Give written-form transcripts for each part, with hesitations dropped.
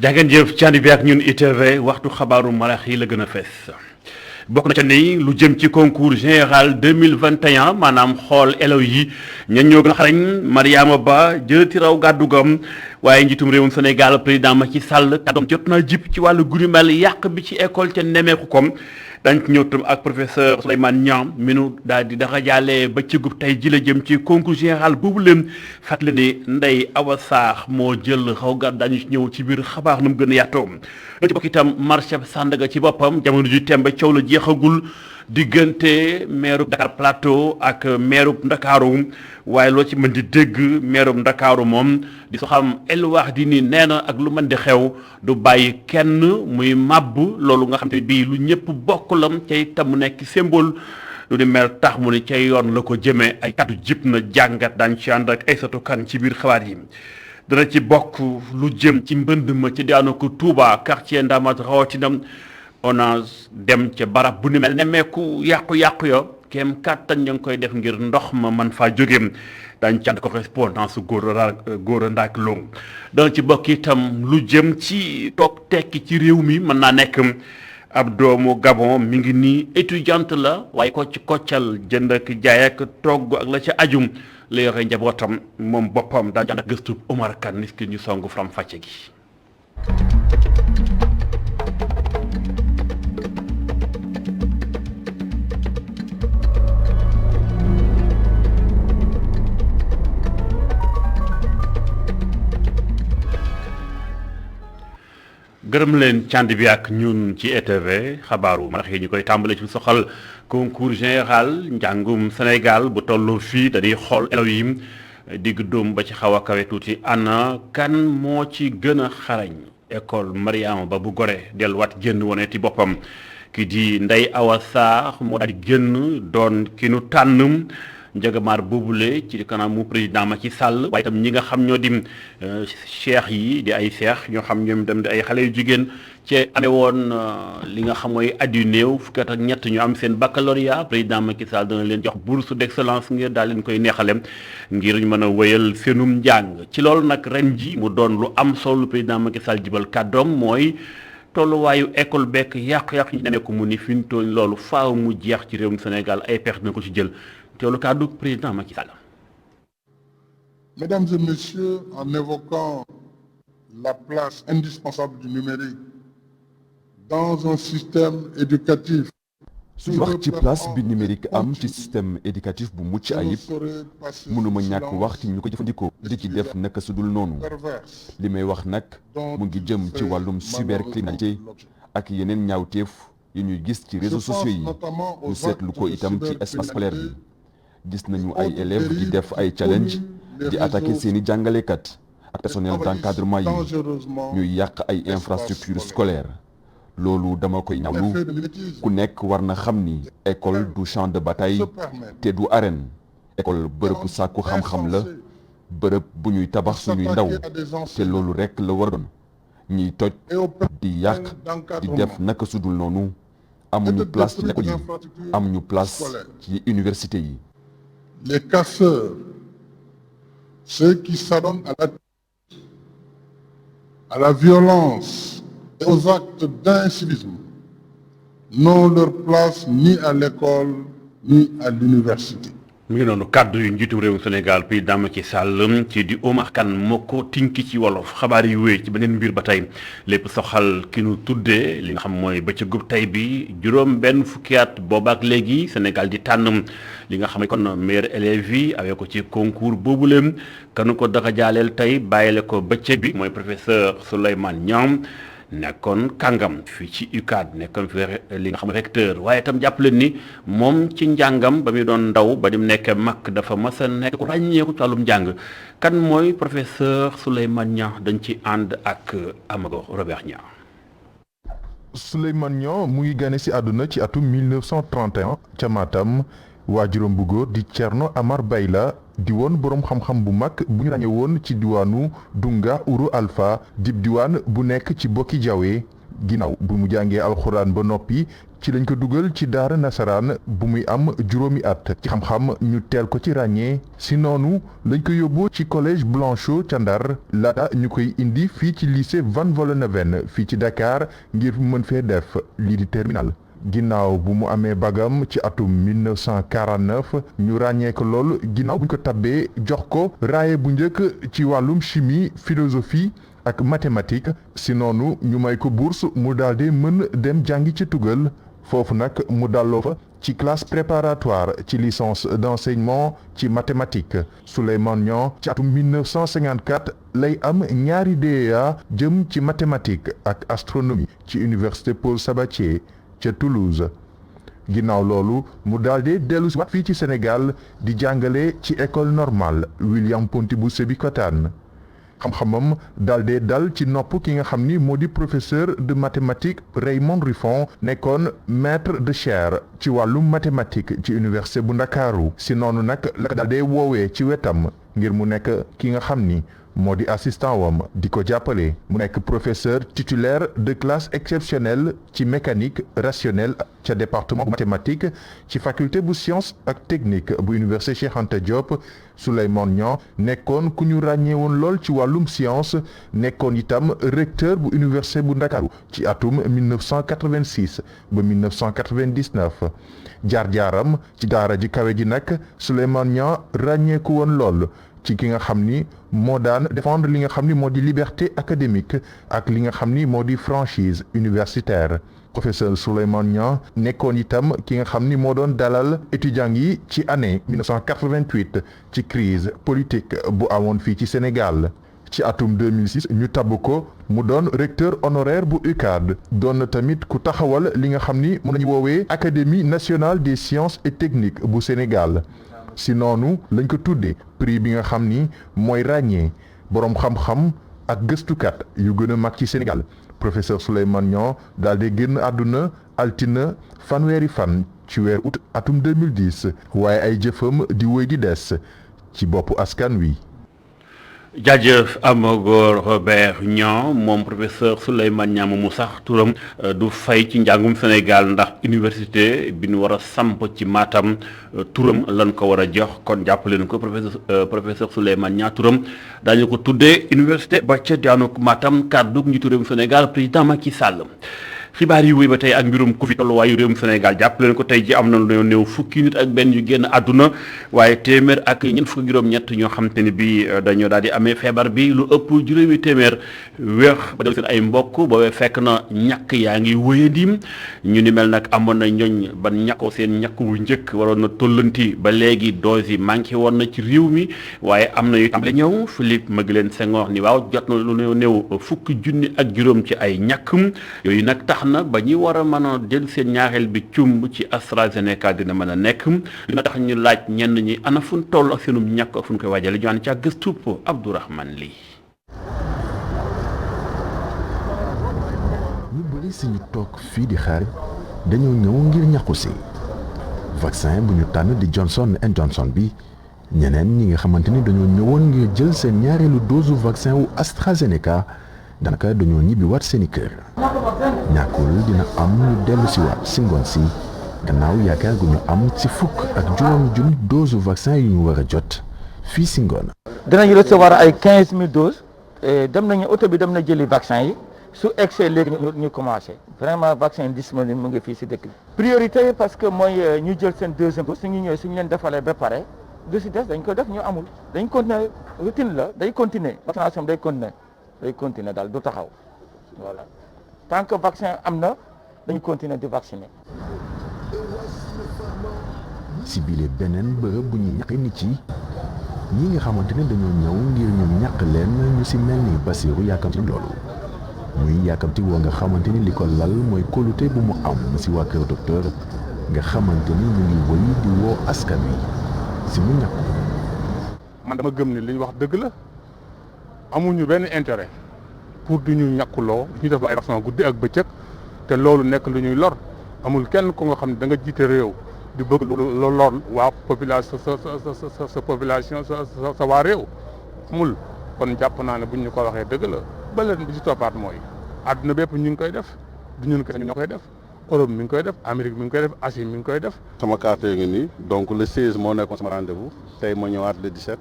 jàngeen jëf ci ànd bi ak ñun ITV waxtu xabaaru marax yi la gën a fees bokk na ca ni lu jëm ci concours général 2021 maanaam xool élèves yi ñan ñoo gën a xarañ Mariama Ba jëlati raw gàddu gam waaye njiitum réewum Sénégal président Macky Sall kàddoom jot naa jip ci wàllu guri mel yàq bi ci école ca nemeeku kom dañ ci ñëw tam ak professeur Souleymane Niang mi nu daal di dara jaale ba ci gub tey ji la jëm ci concours général boobu leen fàttali ni Ndeye Awa Sarr moo jël xaw ga dañu ñëw ci biir xabaar nu mu gën a yaatoo da ci bokk itam marché Sandaga ci boppam jamono ji tembe coow la jeexagul diggante maire Dakar Plateau ak maire Ndakaaru waaye loo ci mën di dégg maire Ndakaaru moom di soo xam El Wardini nee na ak lu mën di xew du bàyyi kenn muy màbb loolu nga xam te bii lu ñëpp bokkulam cay tam mu nekk symbole lu di mel tax mu ni cay yoon la ko jëmee ay kàddu jib na jàngat daañu ci ànd ak Aïssatou Kane ci biir xabaar yi dana ci bokk lu jëm ci mbënd ma ci daanu ko Touba quartier Ndamat rawatina ONAS dem ca barab bu ni mel nemmeeku yàqu-yàqu yo kem kàttan ña ngi koy def ngir ndox ma man faa jógeem dañ ci ànd correspondance góor a ndaak long dana ci bokk itam lu jëm ci toog tekki ci réew mi mën naa nekk ab doomu Gabon mi ngi nii étudiante la waaye ko ci koccal jënd ak jaay ak togg ak la ca ajum la yore njabootam moom boppam daañu ànd ak gëstu Omar Kane nit ki ñu song faram fàcce gi gërëm leen cànd bi ak ñun ci ITV xabaaru marax yi ñu koy tàmbale ci soxal concours général njàngum Sénégal bu tollu fii dañuy xool élèves yi digg dóom ba ci xaw a kawe tuuti ana kan moo ci gën a xarañ école Mariama Ba bu Gorée delluwaat génn wone ti boppam ki di Ndeye Awa Sarr moo daal di génn doon ki nu tànn njëgamaar boobule ci kanamu président Macky Sall waaye itam ñi nga xam ñoo di cheikh yi di ay cheikh ñoo xam ñoom itam di ay xale yu jigéen ci amee woon li nga xam mooy at yu néew fukki at ak ñett ñu am seen baccalauréat président Macky Sall dana leen jox bourse d'excellence ngir daal leen koy neexale ngir ñu mën a wéyal seenum njàng ci loolu nag ren ji mu doon lu am solo président Macky Sall jibal kàddoom mooy tolluwaayu école bekk yàqu-yàqu ñu demee ko mu ni fi mu toll loolu faaw mu jeex ci réewum Sénégal ay pexe dina ko ci jël. Le cadre du président Macky Sall. Mesdames et messieurs, en évoquant la place indispensable du numérique dans un système éducatif. suñu wax ci place bi numérique am ci système éducatif bu mucc ayib mënuma ñàkk wax ci ñu ko jëfandikoo di ci def naka su dul noonu li may wax nag mu ngi jëm ci wàllum cybercriminalité ak yeneen ñaawteef yi ñuy gis ci réseaux sociaux yi ñu seetlu ko itam ci espace scolaire bi. gis nañu ay élèves di def ay challenge di attaquer seeni jàngalekat ak personnel d'encadrement yi ñuy yàq ay infrastructures scolaires loolu dama koy ñaawlu ku nekk war na xam ni école du champ de bataille te du arène école bërëb sàkku xam-xam la bërëb bu ñuy tabax suñuy ndaw te loolu rekk la war a doon ñiy toj di yàq di def naka sudul noonu amuñu place ci école yi amuñu place ci université yi. Les casseurs, ceux qui s'adonnent à la violence et aux actes d'incivisme, n'ont leur place ni à l'école ni à l'université. mi ngi noonu kàddu yu njiitum réewum Sénégal président Macky Sall ci di Omar Kane moo ko tinki ci wolof xabaar yi wéy ci beneen mbir ba tey lépp soxal ki nu tuddee li nga xam mooy bëccëgub tey bi juróom benn fukki at boobaak léegi Sénégal di tànn li nga xam ne kon meilleur élèves yi awee ko ci concours boobuleem kanu ko daka jaaleel tey bàyyile ko bëccëg bi mooy professeur Souleymane Niang nekkoon kàngam fii ci UCAD nekkoon fi li nga xam recteur waaye itam jàppale ni moom ci njàngam ba muy doon ndaw ba di mu nekkee mag dafa mas a nekk ku ràññeeku ci wàllum njàng kan mooy professeur Souleymane Niang dañ ci ànd ak Amago Robert Niang. Souleymane Niang mu ngi gane ci àdduna ci atum 1931 ca Matam waajuram bu góor di Thierno Amar Bayla di woon boroom xam-xam bu mag bu ñu ràññee woon ci diwaanu Dunga Ouro Alpha dib diwaan bu nekk ci Bokki Diawé ginnaaw bu mu jàngee alxuraan ba noppi ci lañ ko dugal ci daara nasaraan bu muy am juróomi at ci xam-xam ñu teel ko ci ràññee si noonu lañ ko yóbbu ci collège Blanchot ca Ndar laata ñu koy indi fii ci lycée Van Vollenhoven fii ci Dakar ngir mën fee def lii di terminal ginnaaw bu mu amee bagam ci atum 1949 ñu ràññee ko lool ginnaaw bu ñu ko tabbee jox ko raaye bu njëkk ci wàllum chimie philosophie ak mathématique si noonu ñu may ko bourse mu daldi mën dem jàngi ci tugal foofu nag mu dalloo fa ci classe préparatoire ci licence d'enseignement ci mathématique Souleymane Niang ci atum 1954 lay am ñaari DEA jëm ci mathématique ak astronomie ci université Paul Sabatier ca Toulouse ginnaaw loolu mu daldi dellu si waat fii ci Sénégal di jàngale ci école normale William Ponty bu Sébikotane xam-xamam daldi dal ci nopp ki nga xam ni moo di professeur de mathématiques Raymond Riffon nekkoon maître de chaire ci wàllum mathématique ci université bu Ndakaaru si noonu nag la ko daldi woowee ci wetam ngir mu nekk ki nga xam ni moo di assistant wam di ko jàppale mu nekk professeur titulaire de classe exceptionnelle ci mécanique rationnelle ca département bu mathématique ci faculté bu science ak technique bu université Cheikh Anta Diop Souleymane Niang nekkoon ku ñu ràññee woon lool ci wàllum science nekkoon itam recteur bu université bu Ndakaaru ci atum 1986 ba 1999 jaar-jaaram ci daara ji kawe ji nag Souleymane Niang ràññeeku woon lool ci ki nga xam ni moo daan défendre li nga xam ni moo di liberté académique ak li nga xam ni moo di franchise universitaire professeur Souleymane Niang nekkoon itam ki nga xam ni moo doon dalal étudiants yi ci année 1988 ci crise politique bu amoon fii ci Sénégal ci atum 2006 ñu tabb ko mu doon recteur honoraire bu UCAD doon na tamit ku taxawal li nga xam ni moom la ñu woowee Académie nationale des sciences et techniques bu Sénégal si noonu lañ ko tuddee prix bi nga xam ni mooy ràññee boroom xam-xam ak gëstukat yu gën a mag ci Sénégal professeur Souleymane Niang daal di génn àdduna altina fanweeri fan ci weer août atum 2010 waaye ay jëfam di wéy di des ci boppu askan wi. jaajëf Amagor Robert Niang moom professeur Souleymane Niang mu sax turam du fay ci njàngum Sénégal ndax université bi ñu war a samp ci Matam turam lan ko war a jox kon jàpp leen ko professeur Souleymane Niang turam daañu ko tuddee université ba ca daanu Matam kàddu njiitu réewum Sénégal président Macky Sall. xibaar yi wéy ba tey ak mbirum Covid tolluwaayu réewum Sénégal jàpp leen ko tey ji am na lu néew fukki nit ak benn yu génn àdduna waaye téeméer ak ñeent fukki juróom-ñett ñoo xam te ne bii dañoo daal di amee feebar bi lu ëpp juróomi téeméer weex ba del seen ay mbokk boobee fekk na ñàkk yaa ngi wéyandiim ñu ni mel nag amoon na ñooñ ban ñàkkoo seen ñàkk bu njëkk waroon na tollanti ba léegi dose yi manqué woon na ci réew mi waaye am na yu tàmbale ñëw Philippe Maguilène Senghor ni waaw jot na lu néew fukki junni ak juróom ci ay ñàkk yooyu nag tax na ba ñi war a mën a jël seen ñaareel bi cumb ci AstraZeneca dina mën a nekk dina tax ñu laaj ñenn ñi ana fu ñu toll ak seenum ñàkk ak fu ñu koy waajale ñu ànd ca gëstu Abdourahmane Ly. ñu bëri si ñu toog fii di xaar dañoo ñëw ngir ñàkku si vaccin bu ñu tànn di Johnson & Johnson bi ñeneen ñi nga xamante ni dañoo ñëwoon ngir jël seen ñaareelu dose vaccin wu AstraZeneca daanaka dañoo ñibbi waat seeni kër ñàkkul dina am ñu dellu si waat si ngoon si gannaaw yaakaar gu ñu am ci fukk ak juróomi junni dose vaccin yu ñu war a jot fii si ngoon. dinañu recevoir ay 15000 doses dem nañu oto bi dem na jëli vaccin yi su egsee léegi ñu commencé vraiment vaccin disponible mu ngi fii si dëkk bi. priorité parce que mooy ñu jël seen deuxième dose suñu ñëwee suñu leen defalee ba pare du si des dañ ko def ñu amul dañ continuer routine la day continuer vaccination day continuer daal du taxaw voilà tant que vaccin am na dañu continuer di vacciner. si biir beneen bërëb bu ñu ñàkkee nit yi ñi nga xamante ne dañoo ñëw ngir ñu ñàkk leen ñu si mel ni Basiru yàkkamti loolu muy yàkkamti woo nga xamante ni li ko lal mooy kóolute bu mu am si waa kër docteur nga xamante ni ñu ngi wëy di woo askan wi si mu ñàkk. man dama gëm ni li ñu wax dëgg la amuñu benn intérêt pour du ñu ñàkkuloo ñu def ay vaccin guddi ak bëccëg te loolu nekk lu ñuy lor amul kenn ko nga xam ne da nga jiite réew di bëgg lor waa population sa population sa waa réew amul kon jàpp naa ne buñ ñu ko waxee dëgg la ba leen bi ci toppaat mooy àdduna bépp ñu ngi koy def du ñun kese ñoo koy def Europe mi ngi koy def Amérique mi ngi koy def Asie mi ngi koy def. sama carte ngi nii donc le 16 moo nekkoon sama rendez-vous tey ma ñëwaat le 17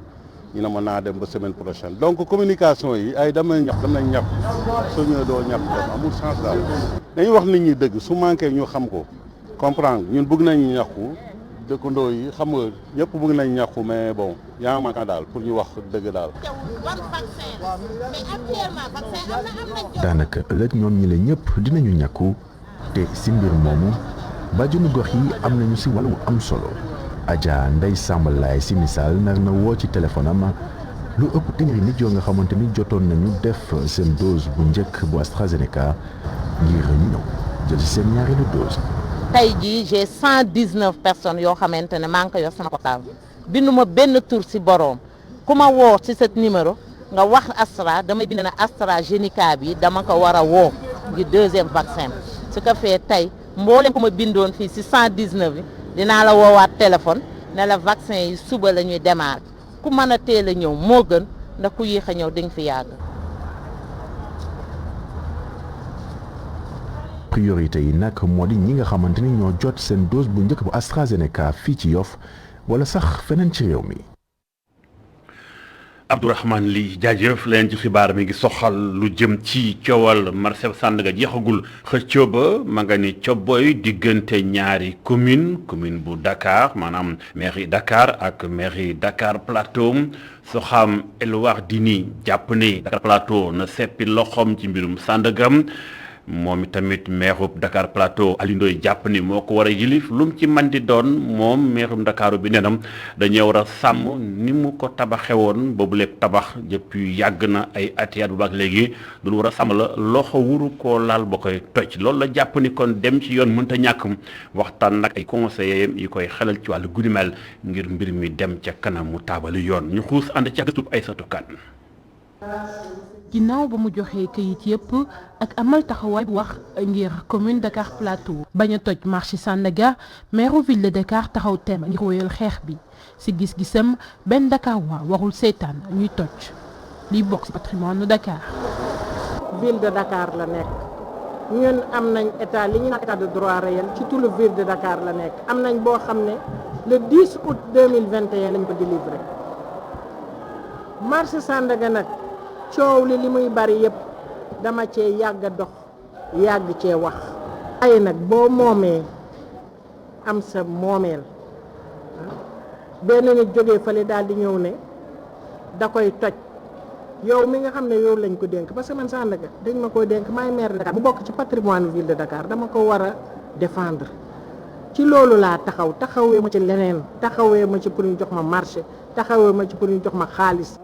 ñu ne ma naa dem ba semaine prochaine donc communication yi ay damay ñàpp soo ñëwee doo ñàpp dem amul sens daal. dañuy wax nit ñi dëgg su manqué ñu xam ko comprendre ñun bëgg nañu ñàkku dëkkandoo yi xam nga ñëpp bëgg nañ ñàkku mais bon yaa ngi manqué daal pour ñu wax dëgg daal. daanaka ëllëg ñoom ñi la ñëpp dinañu ñàkku te si mbir moomu bàjjenu gox yi am nañu si wàllu am solo. Adja Ndeye Samba Laye si misaal nar na woo ci téléphone am lu ëpp téeméeri nit yoo nga xamante ni jotoon nañu def seen dose bu njëkk bu AstraZeneca ngir ñu ñëw jël si seen ñaareelu dose. tey jii j'ai 119 personnes yoo xamante ne maa ngi ko yor sama portable binduma benn tur si boroom ku ma woo si cet numéro nga wax Astra damay bind na AstraZeneca bi dama ko war a woo ngir deuxième vaccin su ko fee tey mboolem ku ma bindoon fii si 119 bi dinaa la woowaat téléphone ne la vaccin yi suba la ñuy démarrer ku mën a teel a ñëw moo gën ndax ku yéex a ñëw di nga fi yàgg. priorité yi nag moo di ñi nga xamante ni ñoo jot seen dose bu njëkk bu AstraZeneca fii ci Yoff wala sax feneen ci réew mi. Abdourahmane Ly jaajëf leen ci xibaar mi ngi soxal lu jëm ci coowal marché Sandaga jeexagul xëccoo ba ma nga ni cobboy diggante ñaari commune bu Dakar maanaam mairie Dakar ak mairie Dakar Plateau Soham El Wardini jàpp ni Dakar Plateau na seppi loxoom ci mbirum Sandaga moom tamit maire Dakar Plateau Aliou Ndoye jàpp ni moo ko war a yilif lu mu ci man di doon moom maire Dakar bi nenam dañoo war a sàmm ni mu ko tabaxe woon boobu lépp tabax depuis yàgg na ay atiyaat bu baax léegi lu war a sàmm la loxo wuru koo laal ba koy toj loolu la jàpp ni kon dem ci yoon mënta ñàkk waxtaan nag ay conseillers yi koy xelal ci wàllu guddi mel ngir mbir mi dem ca kanam mu taabali yoon ñu xuus ànd ci gëstub Aïssatou Kane. ginnaaw ba mu joxee këyit yëpp ak amal taxawaay bu wax ngir commune Dakar Plateau bañ a toj marché Sandaga maire ville de Dakar taxaw teem ngir wéyal xeex bi si gis-gisam benn Dakar waa warul seetaan ñuy toj liy bokk si patrimoine Dakar. ville de Dakar la nekk ñun am nañ état li ñu naan état de droit réel ci tout le ville de Dakar la nekk am nañ boo xam ne le 10 août 2021 lañ ko délivré marché Sandaga nag. coow li muy bari yëpp dama cee yàgg a dox yàgg cee wax ay nag boo moomee am sa moomeel benn nit jógee fale daal di ñëw ne da koy toj yow mi nga xam ne yow lañ ko dénk parce que man Sandaga dañ ma koo dénk maay maire de Dakar bu bokk ci patrimoine ville de Dakar dama ko war a défendre ci loolu laa taxawee ma ci leneen taxawee ma ci pour ñu jox ma marché taxawee ma ci pour ñu jox ma xaalis.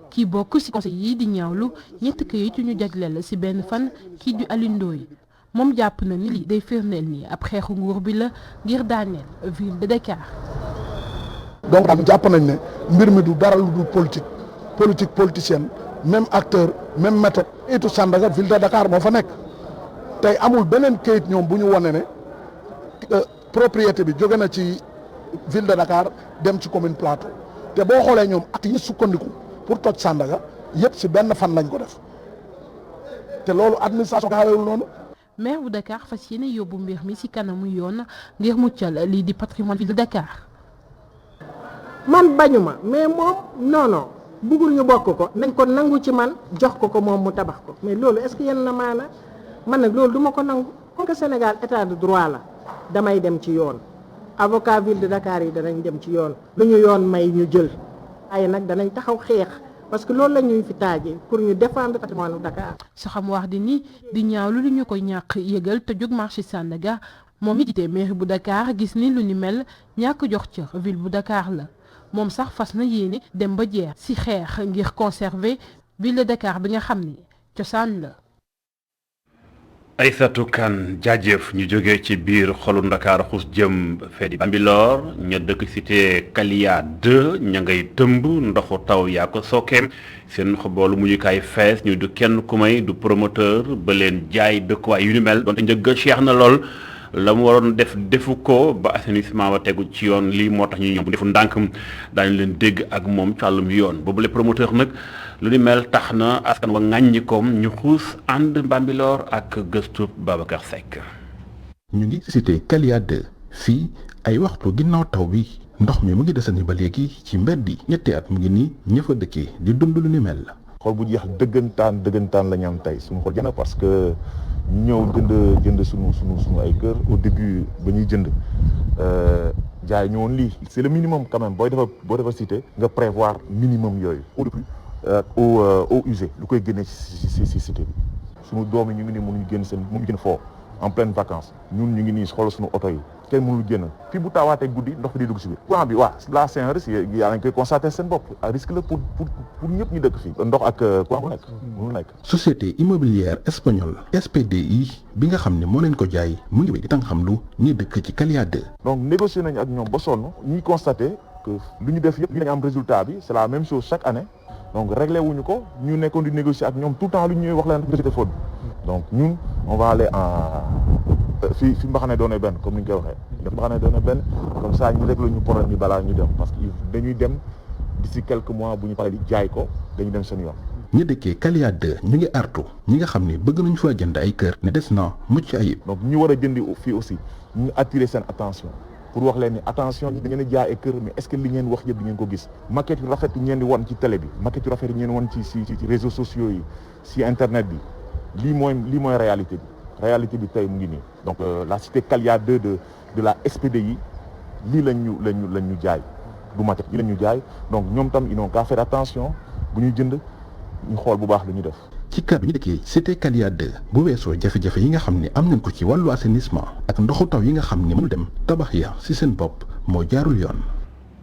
kii bokk ci conseil yi di ñaawlu ñetti këyit yu ñu jagleel ci benn fan kii di Aliou Ndoye moom jàpp na ni lii day firndeel ni ab xeexu nguur bi la ngir daaneel ville de Dakar. donc daal jàpp nañ ne mbir mi du dara lu dul politique politicienne même acteur même méthode. kayitu Sandaga ville de Dakar moo fa nekk tey amul beneen kayit ñoom bu ñu wane ne propriété bi jóge na ci ville de Dakar dem ci commune Plateau te boo xoolee ñoom at yi sukkandiku. pour toj Sandaga yëpp ci benn fan lañ ko def te loolu administration gaawewul noonu. maire bu Dakar fas yéene yóbbu mbir mi ci kanamu yoon ngir muccal lii di patrimoine ville de Dakar. man bañuma mais moom non buggul ñu bokk ko nañ ko nangu ci man jox ko moom mu tabax ko mais loolu est-ce que yenn na maana man nag loolu duma ko nangu. comme que Sénégal état de droit la damay dem ci yoon avocat ville de Dakar yi danañ dem ci yoon lu ñu yoon may ñu jël. ay nag danañ taxaw xeex parce que loolu la ñuy fi taajee pour ñu défendre patrimoine bu Dakar. Soham Wardini di ñaawlu lu ñu ko ñàkk yëgal te jóg marché Sandaga moom mi jiite mairie bu Dakar gis ni lu ni mel ñàkk jox cër ville bu Dakar la moom sax fas na yéene dem ba jeex ci xeex ngir conserver ville de Dakar bi nga xam ni cosaan la. Aïssatou Kane jaajëf ñu jógee ci biir xolu Ndakaar xus jëm fee di Bambilor ña dëkk cité Kalia 2 ña ngay tëmb ndoxu taw yaa ko sooke seen xoboolu muyukaay fees ñu du kenn ku may du promoteur ba leen jaay dëkkuwaay yu ni mel donte njëgg cheikh na lool la mu waroon defu ko ba assainissement ba tegu ci yoon lii moo tax ñu ñëw bu defu ndànk daañu leen dégg ak moom ci wàllum yoon boobu le promoteur nag lu ni mel tax na askan wa ŋàññi koom ñu xuus ànd Bambilor ak gëstu Babacar Seck. ñu ngi cité Kalia 2 fii ay waxtu ginnaaw taw bi ndox mi mu ngi desandi ba léegi ci mbedd yi ñetti at mu ngi nii ña fa dëkkee di dund lu ni mel. xool bu jeex dëggantaan la ñu am tey suñu xol jana parce que ñëw jënd suñu ay kër au début ba ñuy jënd jaay ñëwoon lii c'est le minimum quand même boo defar cité nga prévoir minimum yooyu eau usée lu koy génnee ci cité bi suñu doom yi ñu ngi nii mënuñu génn foo en pleine vacances ñun ñu ngi nii xool suñu oto yi kenn mënul génn fii bu taawaatee guddi ndox bi di dugg si biir courant bi waa là c'est un risque yaa ngi koy constater seen bopp risque la pour ñëpp ñu dëkk fii ndox ak courant bu nekk mënul nekk. société immobilière espagnole SPDI bi nga xam ne moo leen ko jaay mu ngi wéy di tàng xam lu ñuy dëkk ci Kalia 2. donc négocier nañu ak ñoom ba sonn ñuy constater que lu ñu def yëpp ñu am résultat bi c'est la même chose chaque année donc réglé wuñu ko ñu nekkoon di négocier ak ñoom tout le temps lu ñuy wax leen société faute donc ñun on va aller fi mbaxane doone benn comme ni ñu koy waxee def mbaxane doone benn comme ça ñu réglé ñu problème bi balaa ñu dem parce que dañuy dem d'ici quelques mois bu ñu paree di jaay ko dañuy dem seen yoon. ñi dëkkee Kalia 2 ñu ngi artu ñi nga xam ne bëgg nañu faa jënd ay kër ne des na mucc ayib. donc ñu war a jëndi fii aussi ñu attirer seen attention pour wax leen ni attention da ngeen a jaay ay kër mais est-ce que li ngeen wax yëpp di ngeen ko gis maquette yu rafet yi ngeen di wan ci télé bi maquette yu rafet yi ngeen wan ci réseaux sociaux yi ci internet bi lii mooy réalité bi tey mu ngi nii donc la cité Kalia 2 de la SPDI lii lañ ñu jaay du maquette yi lañ ñu jaay donc ñoom tam ils n'ont qu'à faire attention bu ñuy jënd ñu xool bu baax lu ñu def. ci kër bi ñu dëkkee cité Kalia 2 bu weesoo jafe-jafe yi nga xam ne am nañ ko ci wàllu assainissement ak ndoxu taw yi nga xam ne mënul dem tabax ya ci seen bopp moo jaarul yoon.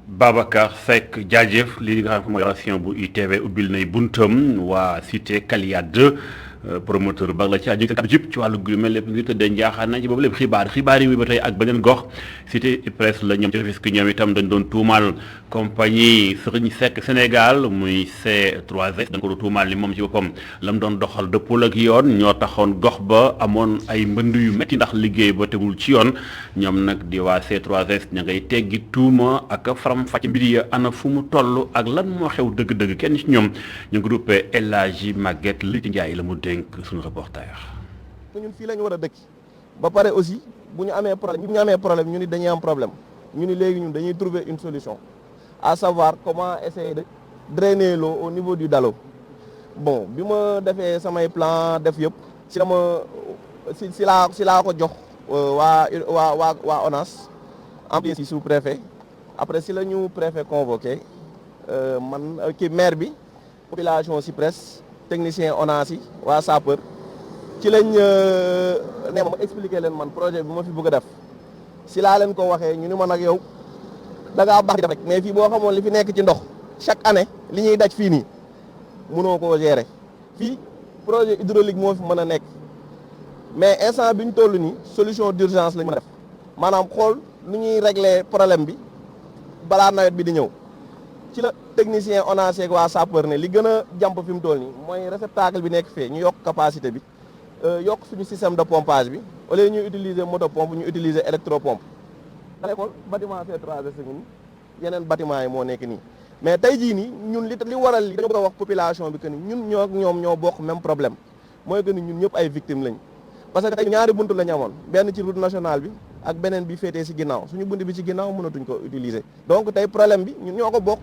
Babacar Seck jaajëf li nga xam ne mooy relation bu ITV ubbil nay buntam waa cité Kalia 2 promoteur ba la ci aju jub ci wàllu gu mel lépp ngir tëddee njaaxaan nañ ci boobu lépp xibaar yi ba tey ak beneen gox cité presse la ñoom ci Rufisque ñoom itam dañ doon tuumaal compagnie Serigne Seck Sénégal muy C3S dañ ko doon tuumaal ni moom ci boppam la mu doon doxal dëppul ak yoon ñoo taxoon gox ba amoon ay mbënd yu métti ndax liggéey ba tegul ci yoon ñoom nag di waa C3S ña ngay teggi tuuma ak faram fàcc mbir yi ana fu mu toll ak lan moo xew dëgg-dëgg kenn ci ñoom ñu ngi duppee El Hadji Maguette li ci Njaay la mu dénk suñu reporter. ñun fii la ñu war a dëkk ba pare aussi bu ñu amee problème ñu ni dañuy am problème ñu ni léegi ñun dañuy trouver une solution à savoir comment essayer de drainer l'eau au niveau du Dalo. Bon bi ma defee samay plan def yëpp si laa ko jox waa ONAS en plus si sous-préfet après si la ñu préfet convoqué man ki maire bi population si presse technicien ONAS yi waa sapeur ci lañ ne ma expliqué leen man projet bi ma fi bëgg a def si laa leen ko waxee ñu ni ma nag yow da ngaa baax di def rek mais fii boo xamoon li fi nekk ci ndox chaque année li ñuy daj fii nii mënoo koo gérer fii projet hydraulique moo fi mën a nekk mais instant bi ñu toll nii solution d'urgence lañ mën a def maanaam xool nu ñuy régler problème bi balaa nawet bi di ñëw ci la technicien ONAS ak waa sapeur ne li gën a jàmp fi mu toll nii mooy réceptacle bi nekk fee ñu yokk capacité bi yokk suñu système de pompage bi au lieu ñuy utiliser motopompe ñu utiliser électropompe. da xool bâtiment C3S ni yeneen bâtiment yi moo nekk nii mais tey jii nii ñun li waral li dañu bëgg a wax population bi que ni ñun ñoom ñoo bokk même problème mooy que ni ñun ñëpp ay victimes lañ parce que tey ñaari buntu la ñu amoon benn ci route nationale bi ak beneen bi féetee ci ginnaaw suñu bunt bi ci ginnaaw mënatuñ ko utiliser donc tey problème bi ñun ñoo ko bokk.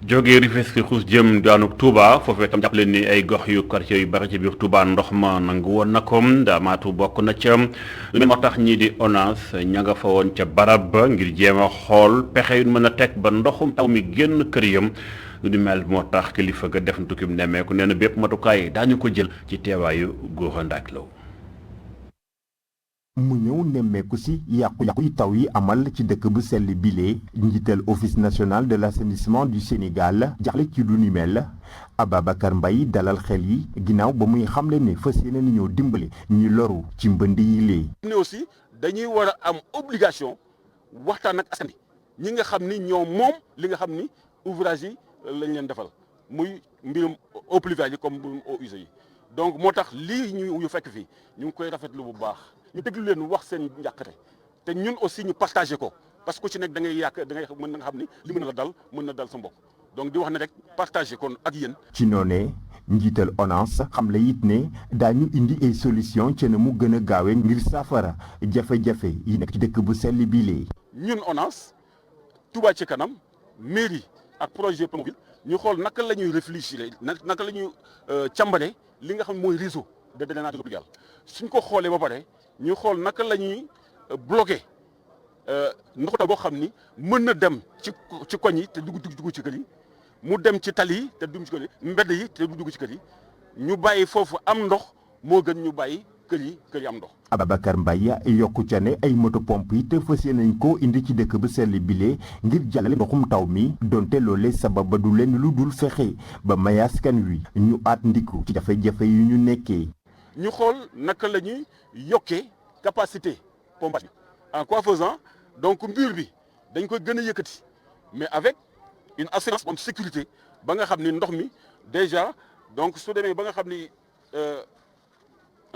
jógee Rufisque xuus jëm daanu Touba foofee tam jàppale ni ay gox yu quartier yu bari ci biir Touba ndox ma nangu woon na ko Ndaamaatu bokk na ca lu mel moo tax ñii di ONAS ña nga fa woon ca barab ba ngir jéem a xool pexe yu mën a teg ba ndoxum taw mi génn kër yam lu di mel moo tax kilifa ga def na tukkim nemmeeku nee na bépp matukaay daañu ko jël ci teewaayu Gora Ndak Law. mu ñëw nemmeeku ci yàqu-yàqu yi taw yi amal ci dëkk bu sell bile njiital office national de l'assainissement du Sénégal jaxle ci lu ni mel Ababacar Mbaye dalal xel yi ginnaaw ba muy xamle ne fas yéene ni ñoo dimbali ñi loru ci mbënd yi lee. ne aussi dañuy war a am obligation waxtaan ak askan ñi nga xam ni ñoom moom li nga xam ni ouvrage yi lañ leen defal muy mbirum eaux pluviales yi comme mbirum eaux usées yi donc moo tax lii ñu fekk fii ñu ngi koy rafetlu bu baax. ñu déglu leen wax seen njàqare te ñun aussi ñu partagé ko parce que ku ci nekk da ngay mën na nga xam ni li mën na la dal mën na dal sa mbokk donc di wax ne rek partager kon ak yéen. ci noonee njiital ONAS xamle it ne daañu indi ay solution ci na mu gën a gaawe ngir saafara jafe-jafe yi nekk ci dëkk bu sell bii ñun ONAS Touba ci kanam mairie ak projet Promoville ñu xool naka la ñuy réfléchir naka la ñuy càmbale li nga xam mooy réseau de drainage pluvial suñ ko xoolee ba pare ñu xool naka la ñuy bloqué ndox taw boo xam ni mën na dem ci koñ yi te dugg ci kër yi mu dem ci tali yi te dugg ci kër yi mbedd yi te dugg ci kër yi ñu bàyyi foofu am ndox moo gën ñu bàyyi kër yi am ndox. Ababacar Mbaye yokku ca ne ay moto pompe yi te fas nañ ko indi ci dëkk bu sell bile ngir jàllale ndoxum taw mi donte loolee sabab ba du leen lu dul fexe ba may askan wi ñu aat ndiku ci jafe-jafe yu ñu nekkee. ñu xool naka la ñuy yokkee capacité pompage bi en quoi faisant donc mur bi dañ koy gën a yëkkati mais avec une assurance en sécurité ba nga xam ni ndox mi déjà donc su demee ba nga xam ni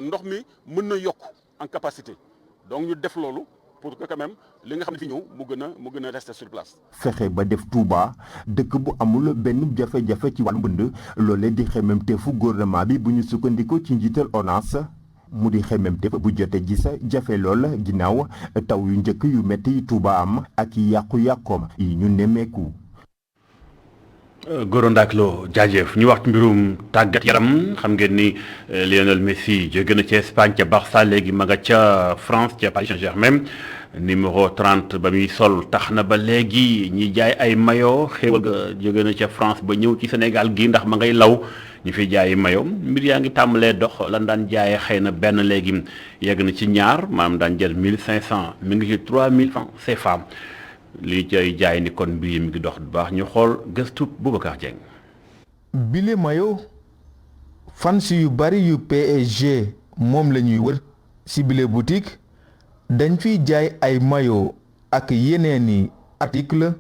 ndox mi mën na yokk en capacité donc ñu def loolu pour que quand même li nga xam ne fi ñëw mu gën a rester sur place. fexe ba def Touba dëkk bu amul benn jafe-jafe ci wàllu mbënd loolee di xemmemteefu gouvernement bi bu ñu sukkandikoo ci njiital ONAS mu di xemmemteef bu jote gi sa jafe lool ginnaaw taw yu njëkk yu metti yi Touba am ak yàqu-yàqoom yi ñu nemmeeku. Goro Ndak Lo jaajëf ñu wax ci mbirum tàggat yaram xam ngeen ni Lionel Messi jóge na ci Espagne ca Barça léegi ma nga ca France ca Paris Saint-Germain numéro 30 ba muy sol tax na ba léegi ñi jaay ay maillot xéewal ga jóge na ca France ba ñëw ci Sénégal gi ndax ma ngay law ñu fi jaay maillot mbir yaa ngi tàmbalee dox lan daan jaayee xëy na benn léegi yegg na ci ñaar maam daan jël 1500 mi ngi ci 3000 francs CFA. li cay jaay ni kon mbir yi mi ngi dox bu baax ñu xool gëstu Boubacar Dieng. bile mayo fans yu bari yu PSG moom la ñuy wër ci bile boutique dañ fiy jaay ay mayo ak yeneeni article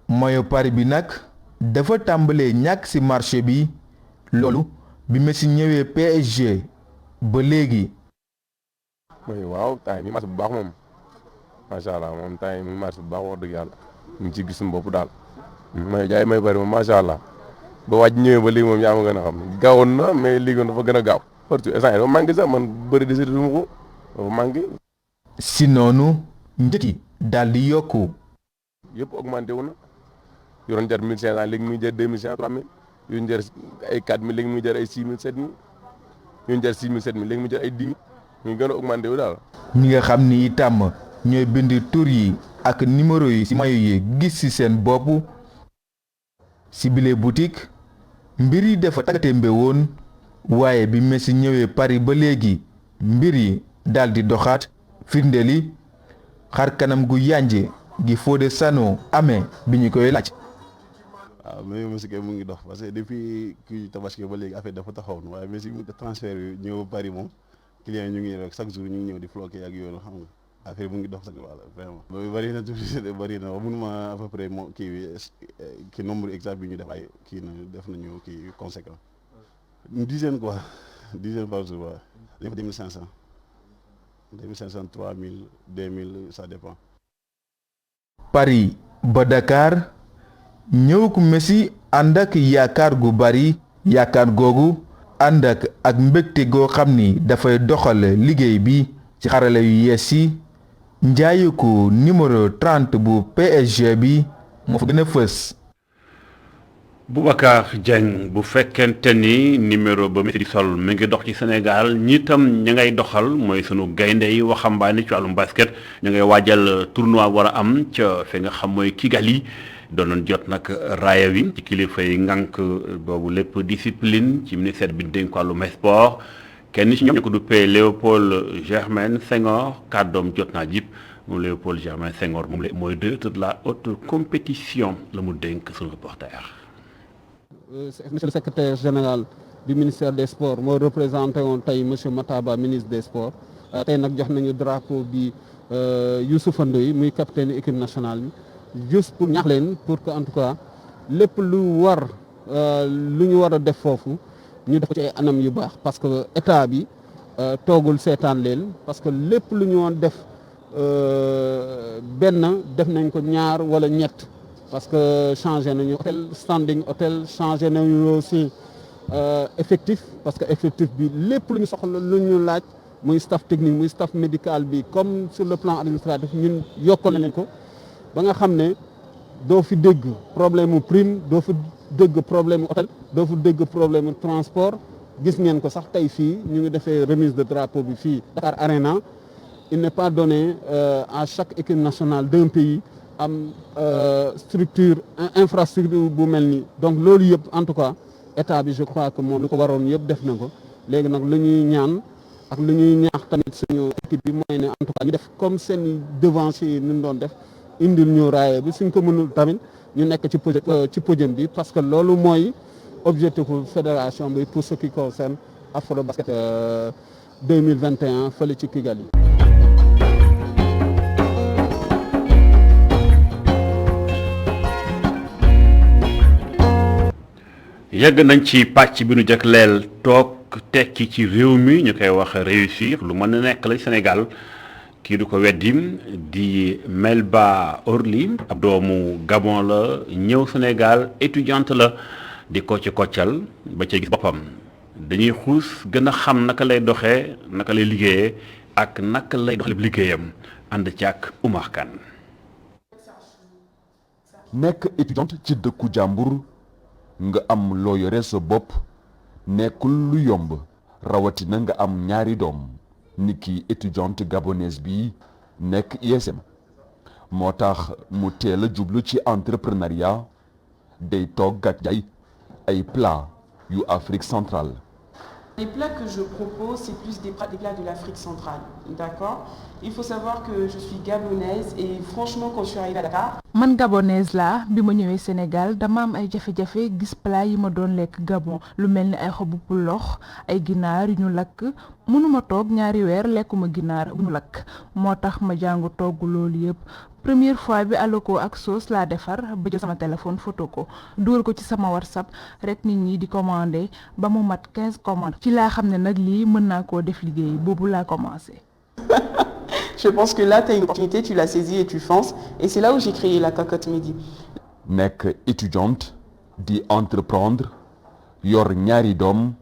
mayo Paris bi nag dafa tàmbalee ñàkk ci marché bi loolu bi Messi ñëwee PSG ba léegi. waaw tay mi marché bu baax moom. macha allah moom temps yii mu ngi marché bu baax wax dëgg yàlla ñu ngi ciy gis suñu bopp daal may jaay may bëri moom macha allah ba wàcc ñëwee ba léegi moom yaa ma gën a xam gaawoon na mais léegi dafa gën a gaaw partout instant yii dafa manqué sax man bëri de du ma ko dafa manqué. si noonu njëkk yi daal di yokku. yëpp augmenté wu na yoroon jar 1500 léegi muy jar 2500 3000 yu ñu jar ay 4000 léegi muy jar ay 6000 7000 yu ñu jar 6000 7000 léegi muy jar ay 10 000 ñu gën a augmenté wu daal. ñi nga xam ni itam ñooy bind tur yi ak numéro yi ci mayo yi gis ci seen bopp ci bile boutique mbir yi dafa tàggatémbe woon waaye bi Messi ñëwee Paris ba léegi mbir yi daldi doxaat firndeli xar kanam gu yànje gi Fodé Sano amee bi ñu koy laaj. waaw mais Messi kay mu ngi dox parce que depuis kii Tabaski ba léegi affaire dafa taxawoon waaye Messi transfert yi ñëw Paris moom client yi ñu ngi rek chaque jour ñu ngi ñëw di floqué ak yooyu xam nga. affaire mu ngi dox sax wala vraiment. loolu bëri na tuuti bëri na mënuma à peu près moo kii bi ki nombre exact bi ñu def ay kii na def nañu kii conséquent. une dizaine quoi dizaine par jour waaw. dañu fa 2500 2500 3000 2000 ça dépend. Paris ba Dakar ñëw ku Messi ànd ak yaakaar gu bari yaakaar googu ànd ak mbégte goo xam ni dafay doxal liggéey bi ci xarale yu yees yi. njaayu ko numéro 30 bu PSG bi moo fa gën a fës. Boubacar Dieng bu fekkente ni numéro ba Messi di sol mi ngi dox ci Sénégal ñi tam ña ngay doxal mooy sunu gaynde yi waxambaane ci wàllum basket ña ngay waajal tournoi war a am ca fi nga xam mooy Kigali doonoon jot nag raaya wi ci kilifa yi ngànk boobu lépp discipline ci ministère bi dénk wàllum sport. kenn ci ñoom ñu ko duppee Léopold Germain Senghor kàddoom jot naa jib moom Léopold Germain Senghor moom la mooy directeur de la haute compétition la mu dénk suñu reporter. monsieur le secrétaire général du ministère des sports moo représenté woon tey monsieur Mataba ministre des sports tey nag jox nañu drapeau bi Youssoupha Ndoye muy capitaine équipe nationale bi juste pour ñaax leen pour que en tout cas lépp lu ñu war a def foofu. ñu def ko ci ay anam yu baax parce que état bi toogul seetaan leen parce que lépp lu ñu woon def benn def nañ ko ñaar wala ñett parce que changé nañu hôtel standing hôtel changé nañu aussi effectif parce que effectif bi lépp lu ñu soxla lu ñu laaj muy staff technique muy staff médical bi comme sur le plan administratif ñun yokkal nañ ko ba nga xam ne doo fi dégg problème mu prime doo fi dégg problème mu hôtel doo fi dégg problème mu transport gis ngeen ko sax tey fii ñu ngi defee remise de drapeau bi fii Dakar Arena il n'est pas donné à chaque équipe nationale d'un pays am structure infrastructure bu mel nii donc loolu yëpp en tout cas état bi je crois que moom lu ko waroon yëpp def na ko léegi nag lu ñuy ñaan ak lu ñuy ñaax tamit suñu équipe bi mooy ne en tout cas ñu def comme seen devanciers yi ñu doon def indil ñu raaye bi suñ ko mënul tamit ñu nekk ci podium bi parce que loolu mooy objectif fédération bi pour ce qui concerne Afrobasket 2021 fële ci Kigali. yegg nañ ci pàcc bi nu jagleel toog tekki ci réew mi ñu koy wax réussir lu mën a nekk la Sénégal kii du ko weddim di Melba Orly ab doomu Gabon la ñëw Sénégal étudiante la di ko ci koccal ba ca gis boppam dañuy xuus gën a xam naka lay doxee naka lay liggéeyee ak naka lay doxalee liggéeyam ànd ci ak Oumar Kane. nekk étudiante ci dëkku jàmbur nga am loo yore sa bopp nekkul lu yomb rawatina nga am ñaari doom niki étudiante gabonaise bi nekk ISM moo tax mu teel a jublu ci entrepreneuriat day togg ak jaay ay plat yu Afrique centrale. Les plats que je propose, c'est plus des plats de l'Afrique centrale, d'accord? Il faut savoir que je suis gabonaise et franchement quand je suis arrivée à Dakar... man gabonaise laa bi ma ñëwee Sénégal dama am ay jafe-jafe gis plat yi ma doon lekk Gabon lu mel ni ay xobu pulox ay ginaar yu ñu lakk mënuma toog ñaari weer lekkuma ginaar bu ñu lakk moo tax ma jàngu togg loolu yëpp première fois bi aloko ak sauce laa defar ba jël sama téléphone photo ko dugal ko ci sama WhatsApp rek nit ñi di commander ba mu mat 15 commandes ci laa xam ne nag lii mën naa koo def liggéey boobu laa commencé. Je pense que là, tu as une opportunité, tu l'as saisie et tu fonces. Et c'est là où j'ai créé la Cocotte Midi. nekk étudiante di entreprendre yor ñaari doom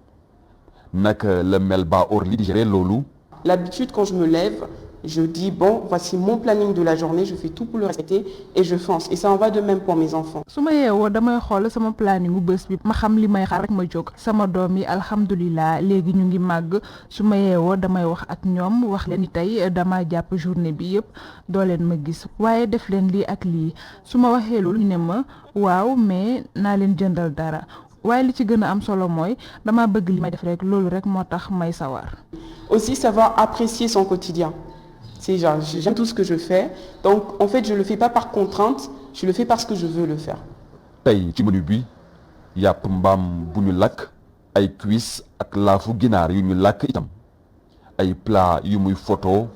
naka la Melba Orly di gérer loolu. L'habitude, quand je me lève, je dis, bon, voici mon planning de la journée, je fais tout pour le respecter et je fonce. Et ça en va de même pour mes enfants. su ma yeewoo damay xool sama planningu bés bi ma xam li may xaar rek ma jóg sama doom yi alhamdulilah léegi ñu ngi màgg su ma yeewoo damay wax ak ñoom wax leen ni tey dama jàpp journée bi yëpp doo leen ma gis waaye def leen lii ak lii su ma waxee loolu ñu ne ma waaw mais naa leen jëndal dara waaye li ci gën a am solo mooy dama bëgg li may def rek loolu rek moo tax may sawar. Aussi savoir apprécier son quotidien. C'est genre, j'aime tout ce que je fais. Donc, en fait, je le fais pas par contrainte, je le fais parce que je veux le faire. tey ci menu bi yàpp mbaam bu ñu lakk ay cuisse ak laafu ginaar yu ñu lakk itam ay plat yu muy photo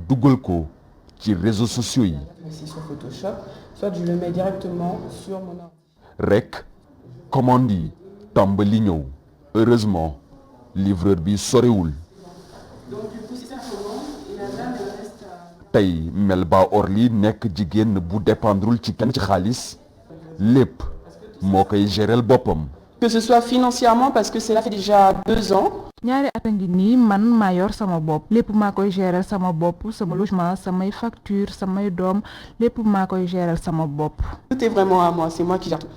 dugal ko ci réseaux sociaux yi. Ici sur Photoshop, soit je le mets directement sur mon ordi. rek commande yi tàmbali ñëw heureusement livreur bi sorewul. Donc, du coup, c'est ça comment et la dame, elle reste tey Melba Orly nekk jigéen bu dépendrul ci kenn ci xaalis lépp moo koy gérel boppam. Que ce soit financièrement, parce que cela fait déjà 2 ans. ñaari at a ngi nii man maa yor sama bopp lépp maa koy gérer sama bopp sama logement samay facture samay doom lépp maa koy gérer sama bopp. Tout est vraiment à moi, c'est moi qui gère tout.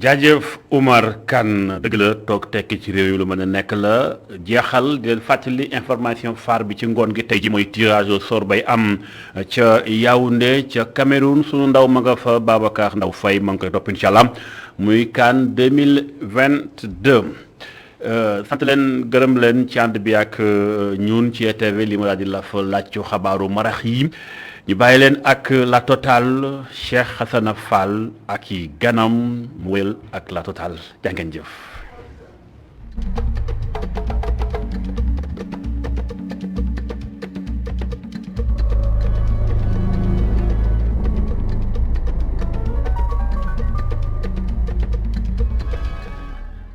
jaajëf Oumar Kane dëgg la toog tekki ci réew yi lu mën a nekk la jeexal di leen fàttali information phare bi ci ngoon gi tey ji mooy tirage au sort bay am ca Yaoundé ca Cameroun sunu ndaw ma nga fa Babacar Ndaw Faye ma ngi koy topp incha allah muy CAN 2022 sant leen gërëm leen ci ànd bi ak ñun ci ETV li ma daal di la fa laaj xabaaru marax yi ñu bàyyi leen ak la Total Cheikh Hassana Fall ak i ganam mu wéyal ak la Total jàngeen jëf